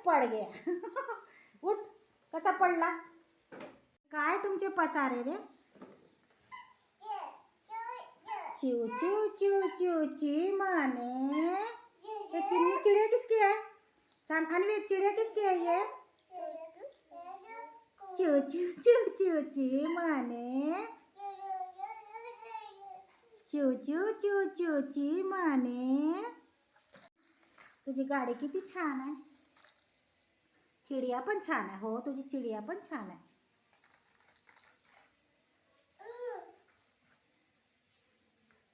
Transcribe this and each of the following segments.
पड़ गया उठ, कसा पडला? काय तुमचे पसारे रे? चिव चिव चिव चिव ची माने। ये चिड़िया किसकी है? अन्वी चिड़िया किसकी है ये? चिव चिव चिव चिव ची माने। चिव चिव चिव चिव ची माने। तुझी गाडी किती छान आहे। चिडिया पण छान आहे। हो, तुझी चिडिया पण छान आहे।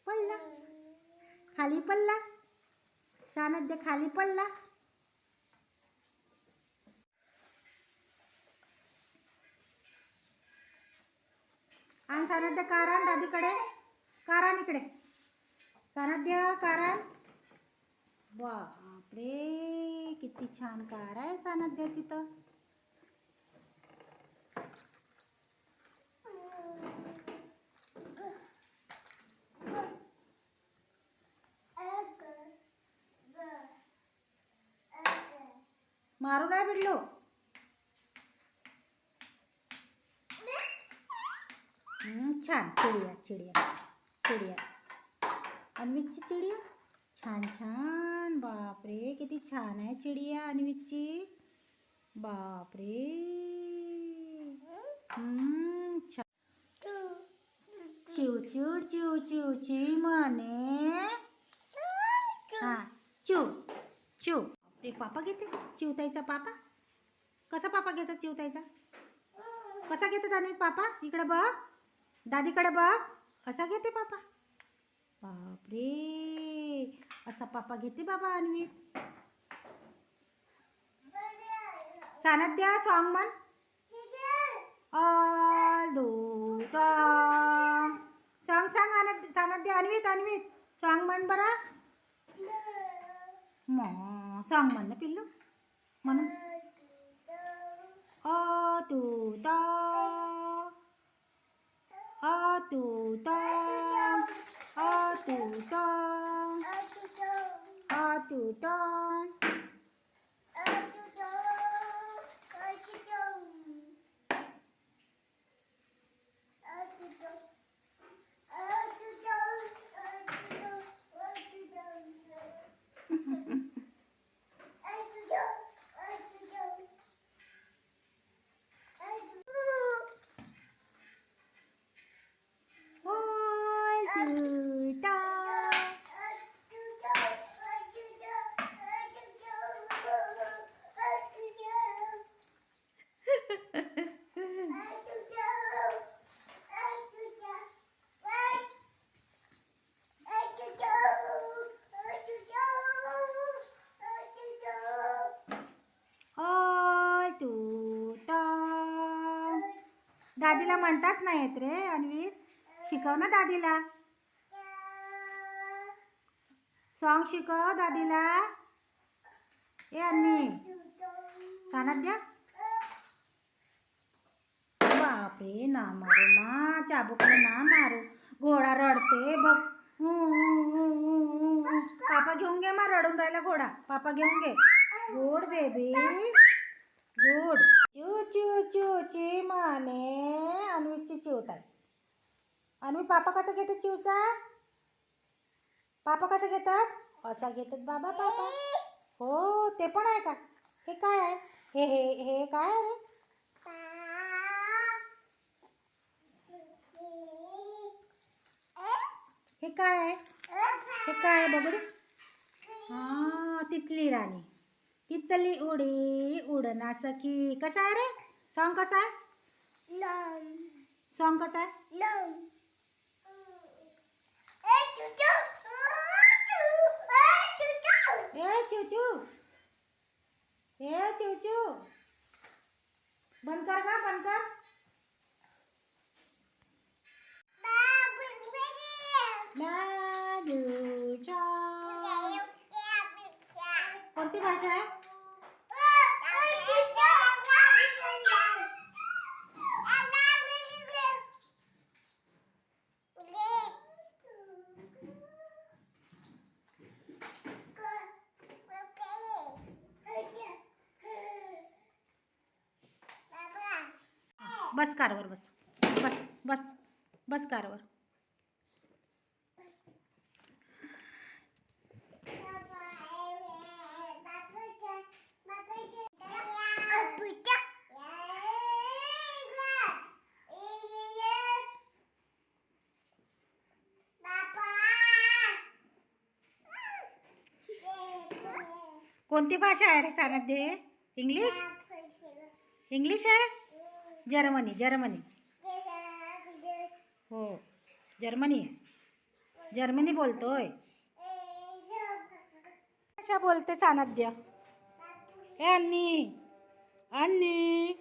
पडला खाली, पडला सानद्या खाली पडला। आण सानद्या कारान दादीकडे, कारान इकडे सानद्या, कारान। बापरे, किती छान कार आहे सानद्याची तर। मारू नाही बिल्लू। छान चिडिया चिडिया चिडिया, अन्वीची चिडिया छान छान। बापरे, किती छान आहे चिडिया अन्वीची। बापरे, छान। चिव चिव चिव चिव ची माने। हा, चिव चिव। ते पापा घेते चिवताईचा पापा। कसा पापा घेतात चिवताईचा? कसा घेतात अन्वी पापा? इकडे बघ, दादीकडे बघ, कसा घेते पापा। बापरे, असा पापा घेते बाबा अन्वी। सानद्या सॉन्ग म्हण। ऑल दो सॉन्ग सांग सानद्या। अन्वीत अन्वीत सॉन्ग म्हण बरं। सॉन्ग म्हण ना पिल्लू, म्हणून अ तू ता अ तू ता अ तू ता अ तू ता। दादीला म्हणताच नाही येत रे अन्वी, शिकव ना दादीला। सॉन्ग शिकव दादीला। ए अन्वी, सानद्या। बापरे, ना मारू ना, चाबूकडे ना मारू, घोडा रडते बघ। पापा घेऊन घे, मा रडून राहिला घोडा, पापा घेऊन घे। Good baby good. चू चू चू ची माने। अन्वीची चिवताई। अन्वी पापा कसा घेतात चिवचा? पापा कसा घेतात? असा घेतात बाबा पापा। हो, ते पण आहे का? हे काय आहे? हे हे हे काय आहे रे? हे काय आहे? हे काय आहे बघू? हा, तिथली राणी। तिथली उडी उडना सखी। कसा आहे रे सॉन्ग? कसा आहे सॉन्ग? कसा आहे? ए चूचू, ए चूचू, बंद कर का, बंद कर। कोणती भाषा आहे? बस कारवर बस. बस बस बस कारवर. कोणती भाषा आहे रे सानध्य? इंग्लिश? इंग्लिश आहे? जर्मनी. जर्मनी हो, जर्मनी आहे. जर्मनी बोलतोय. भाषा बोलते सानध्य. ए अन्नी, अन्नी.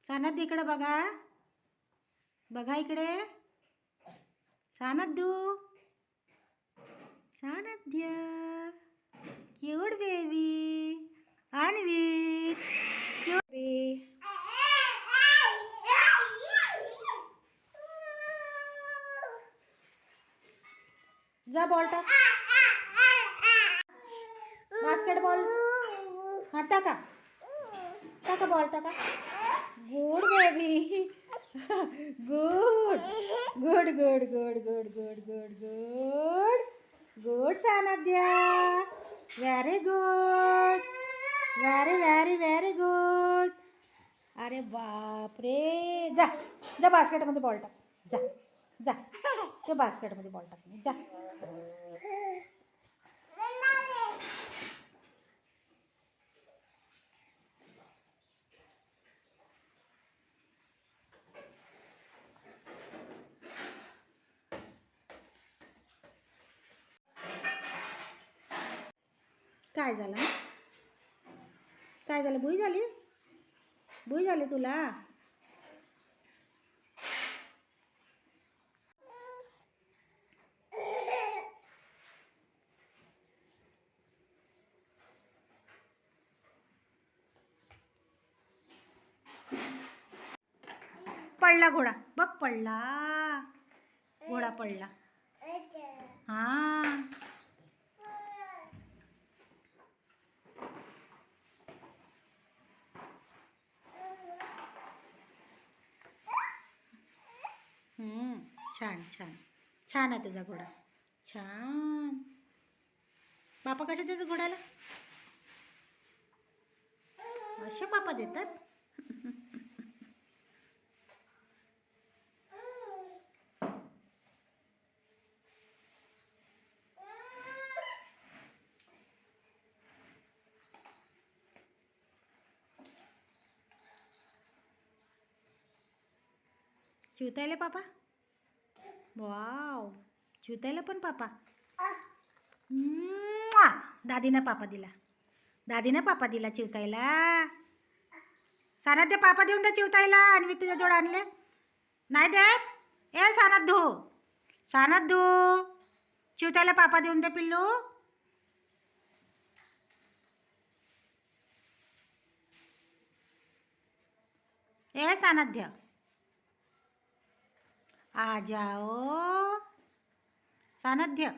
सानद इकडे बघा. बघा इकडे. सानद्दू. Sanadhya. Cute baby. Anvit. Cute baby. जा बॉल टाक. बास्केटबॉल. हाँ टाका. टाका बॉल टाका. Good baby. Good good good good good good good good good Sanadhya. Very good. Very very very good. अरे बाप रे. जा जा बास्केटमध्ये बॉल टाक. जा जा ते बास्केटमध्ये बॉल टाक. जा. काय झालं? काय झालं? भुई झाली? भुई झाली तुला? पडला घोडा. बघ पडला. घोडा पडला. हा. छान छान छान आहे तुझा घोडा. छान. पापा कशा देतात घोड्याला? असे पापा देतात. चिवतायला पापा. वाव. चिवतायला पण पापा. दादीनं पापा दिला. दादीनं पापा दिला चिवतायला. सानध्य पापा देऊन दे चिवतायला. आणि मी तुझ्या जोड आणले नाही देत. ए सानद्धू. सानद्धू. चिवतायला पापा देऊन दे पिल्लू. ए सानध्य. आ जाओ सानध्य.